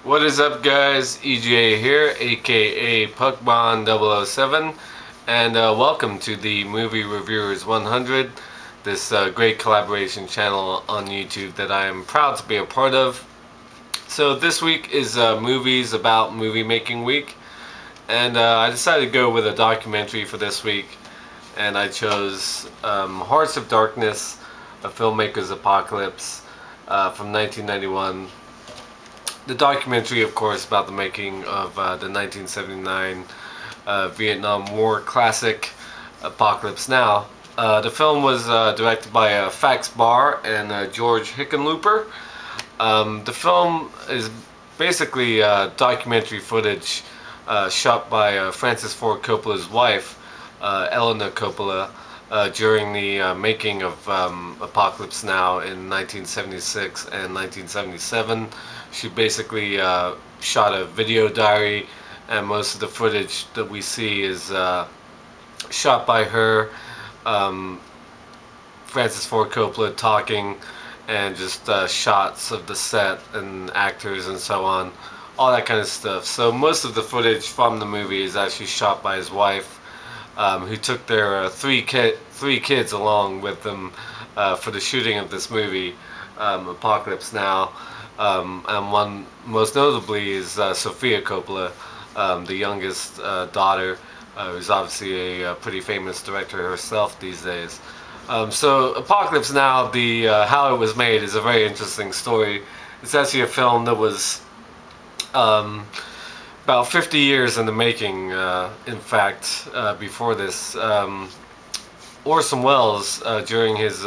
What is up, guys? EJ here, aka PuckBond007, and welcome to the Movie Reviewers 100, this great collaboration channel on YouTube that I am proud to be a part of. So this week is movies about movie making week, and I decided to go with a documentary for this week, and I chose Hearts of Darkness, a Filmmaker's Apocalypse from 1991. The documentary, of course, about the making of the 1979 Vietnam War classic Apocalypse Now. The film was directed by Fax Barr and George Hickenlooper. The film is basically documentary footage shot by Francis Ford Coppola's wife, Eleanor Coppola, during the making of Apocalypse Now in 1976 and 1977. She basically shot a video diary, and most of the footage that we see is shot by her, Francis Ford Coppola talking, and just shots of the set and actors and so on, all that kind of stuff. So most of the footage from the movie is actually shot by his wife, who took their three kids along with them for the shooting of this movie, Apocalypse Now. And one most notably is Sofia Coppola, the youngest daughter, who's obviously a pretty famous director herself these days. So Apocalypse Now, the how it was made is a very interesting story. It's actually a film that was about 50 years in the making, in fact, before this. Orson Welles, during his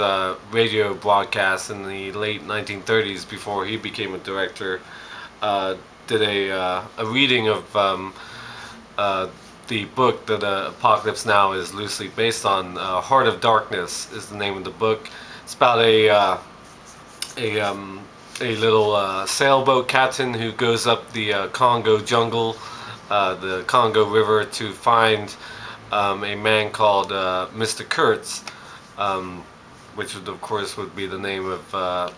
radio broadcast in the late 1930s, before he became a director, did a reading of the book that Apocalypse Now is loosely based on. Heart of Darkness is the name of the book. It's about a little sailboat captain who goes up the Congo jungle, the Congo River, to find a man called Mr. Kurtz, which of course would be the name of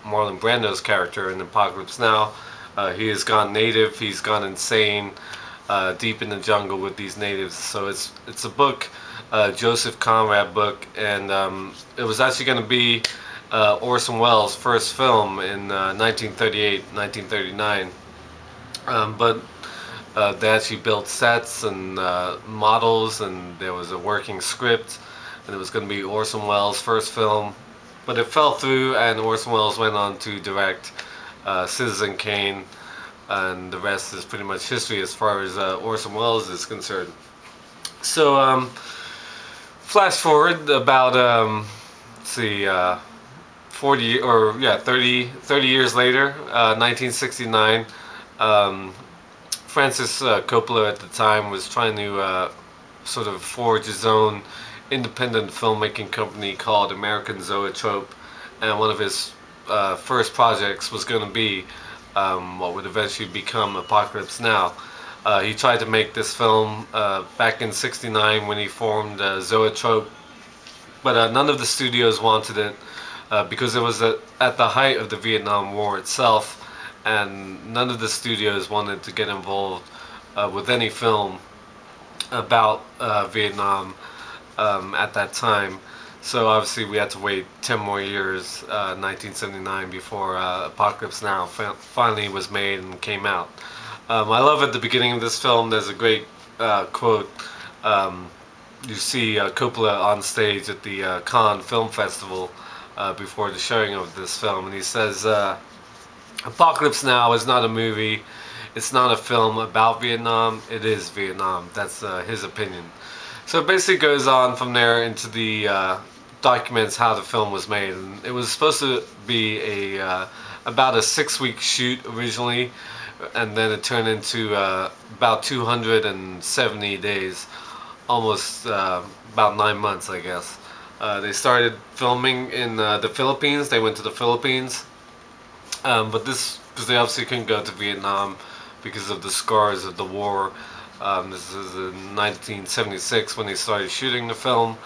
Marlon Brando's character in Apocalypse Now. He has gone native, he's gone insane, deep in the jungle with these natives. So it's a book, Joseph Conrad book, and it was actually going to be Orson Welles' first film in 1938, 1939, but they actually built sets and models, and there was a working script, and it was going to be Orson Welles' first film, but it fell through, and Orson Welles went on to direct Citizen Kane, and the rest is pretty much history as far as Orson Welles is concerned. So flash forward about let's see, 30 years later, 1969. Francis Coppola at the time was trying to sort of forge his own independent filmmaking company called American Zoetrope, and one of his first projects was going to be what would eventually become Apocalypse Now. He tried to make this film back in '69 when he formed Zoetrope, but none of the studios wanted it because it was at the height of the Vietnam War itself, and none of the studios wanted to get involved with any film about Vietnam at that time. So obviously we had to wait 10 more years, 1979, before Apocalypse Now finally was made and came out. I love at the beginning of this film, there's a great quote. You see Coppola on stage at the Cannes Film Festival before the showing of this film, and he says, Apocalypse Now is not a movie, it's not a film about Vietnam, it is Vietnam. That's his opinion. So it basically goes on from there into the documents how the film was made. And it was supposed to be about a 6-week shoot originally, and then it turned into about 270 days, almost about 9 months, I guess. They started filming in the Philippines. They went to the Philippines. But this, because they obviously couldn't go to Vietnam because of the scars of the war. This is in 1976 when they started shooting the film.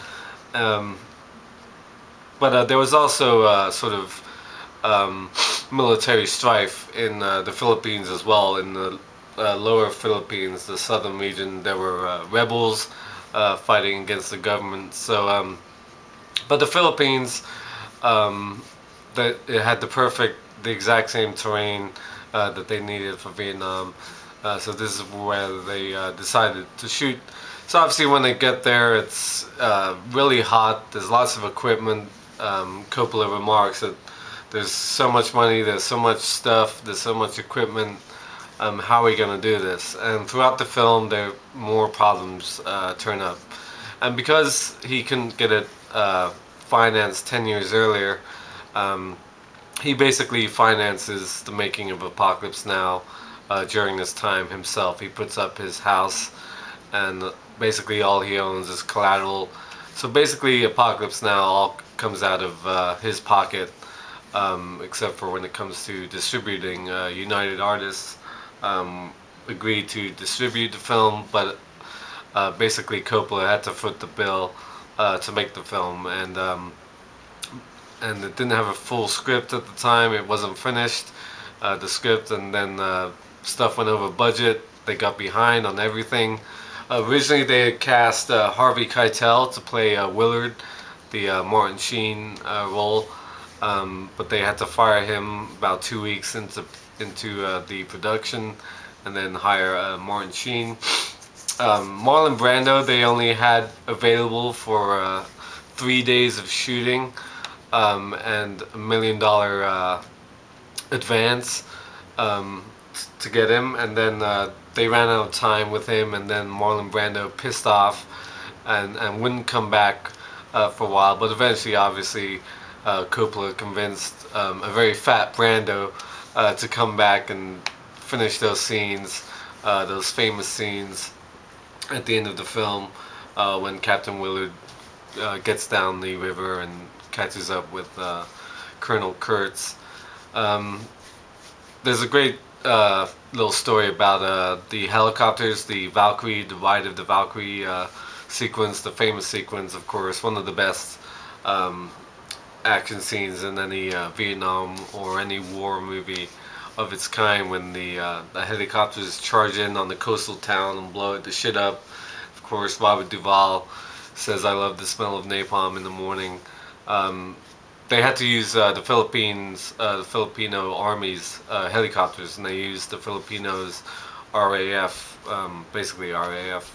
But there was also sort of military strife in the Philippines as well. In the lower Philippines, the southern region, there were rebels fighting against the government. So, but the Philippines, that it had the exact same terrain that they needed for Vietnam. So this is where they decided to shoot. So obviously when they get there, it's really hot. There's lots of equipment. Coppola remarks that there's so much money, there's so much stuff, there's so much equipment. How are we going to do this? And throughout the film, there more problems turn up. And because he couldn't get it financed 10 years earlier, he basically finances the making of Apocalypse Now during this time himself. He puts up his house, and basically all he owns is collateral. So basically Apocalypse Now all comes out of his pocket, except for when it comes to distributing. United Artists agreed to distribute the film, but basically Coppola had to foot the bill to make the film, and it didn't have a full script at the time. It wasn't finished, the script, and then stuff went over budget. They got behind on everything. Originally they had cast Harvey Keitel to play Willard, the Martin Sheen role, but they had to fire him about 2 weeks into the production, and then hire Martin Sheen. Marlon Brando they only had available for 3 days of shooting, and $1 million advance to get him, and then they ran out of time with him, and then Marlon Brando pissed off and wouldn't come back for a while, but eventually obviously Coppola convinced a very fat Brando to come back and finish those scenes, those famous scenes at the end of the film when Captain Willard gets down the river and catches up with Colonel Kurtz. There's a great little story about the helicopters, the Valkyrie, the Ride of the Valkyrie sequence, the famous sequence, of course, one of the best action scenes in any Vietnam or any war movie of its kind, when the helicopters charge in on the coastal town and blow the shit up. Of course, Robert Duvall says, "I love the smell of napalm in the morning." They had to use the Filipino Army's helicopters, and they used the Filipinos' RAF, basically RAF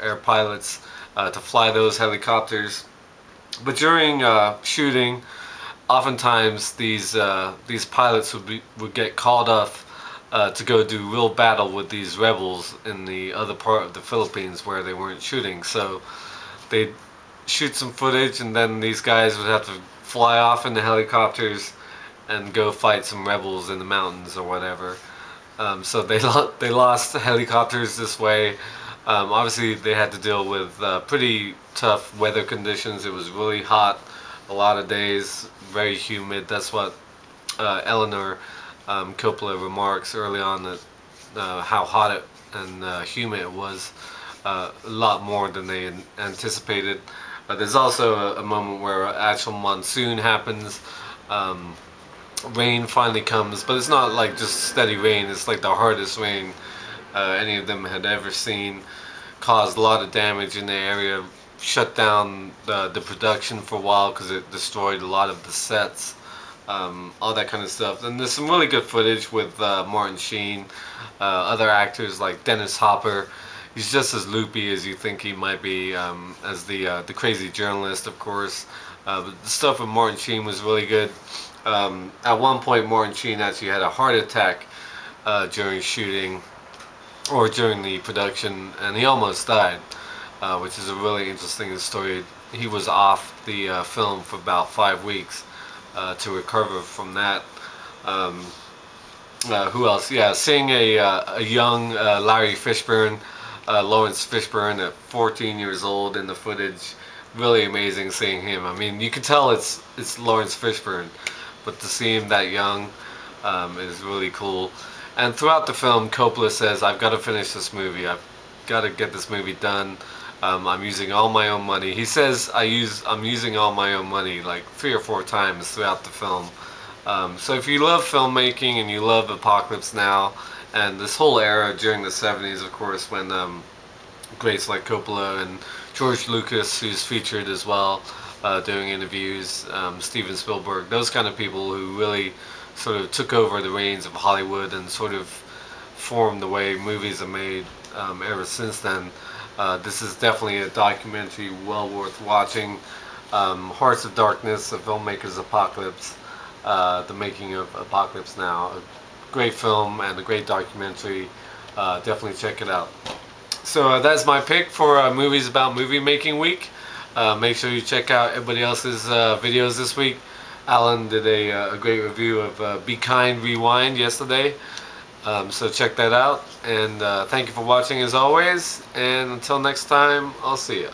air pilots, to fly those helicopters. But during shooting, oftentimes these pilots would get called off to go do real battle with these rebels in the other part of the Philippines where they weren't shooting. So they'd shoot some footage, and then these guys would have to fly off in the helicopters and go fight some rebels in the mountains or whatever. So they lost helicopters this way. Obviously they had to deal with pretty tough weather conditions. It was really hot a lot of days, very humid. That's what Eleanor Coppola remarks early on, that how hot and humid it was, a lot more than they had anticipated. There's also a moment where actual monsoon happens. Rain finally comes, but it's not like just steady rain. It's like the hardest rain any of them had ever seen. Caused a lot of damage in the area, shut down the production for a while because it destroyed a lot of the sets, all that kind of stuff. And there's some really good footage with Martin Sheen, other actors like Dennis Hopper. He's just as loopy as you think he might be, as the crazy journalist, of course. But the stuff with Martin Sheen was really good. At one point, Martin Sheen actually had a heart attack during shooting, or during the production, and he almost died, which is a really interesting story. He was off the film for about 5 weeks to recover from that. Who else? Yeah, seeing a young Larry Fishburne, Lawrence Fishburne at 14 years old in the footage, really amazing seeing him. I mean, you can tell it's Lawrence Fishburne, but to see him that young is really cool. And throughout the film, Coppola says, "I've got to finish this movie. I've got to get this movie done. I'm using all my own money." He says, I'm using all my own money like 3 or 4 times throughout the film. So if you love filmmaking and you love Apocalypse Now and this whole era during the 70s, of course, when greats like Coppola and George Lucas, who's featured as well, doing interviews, Steven Spielberg, those kind of people who really sort of took over the reins of Hollywood and sort of formed the way movies are made ever since then. This is definitely a documentary well worth watching. Hearts of Darkness, a filmmaker's Apocalypse, the making of Apocalypse Now. A great film and a great documentary. Definitely check it out. So that's my pick for Movies About Movie Making Week. Make sure you check out everybody else's videos this week. Alan did a great review of Be Kind, Rewind yesterday. So check that out. And thank you for watching as always. And until next time, I'll see ya.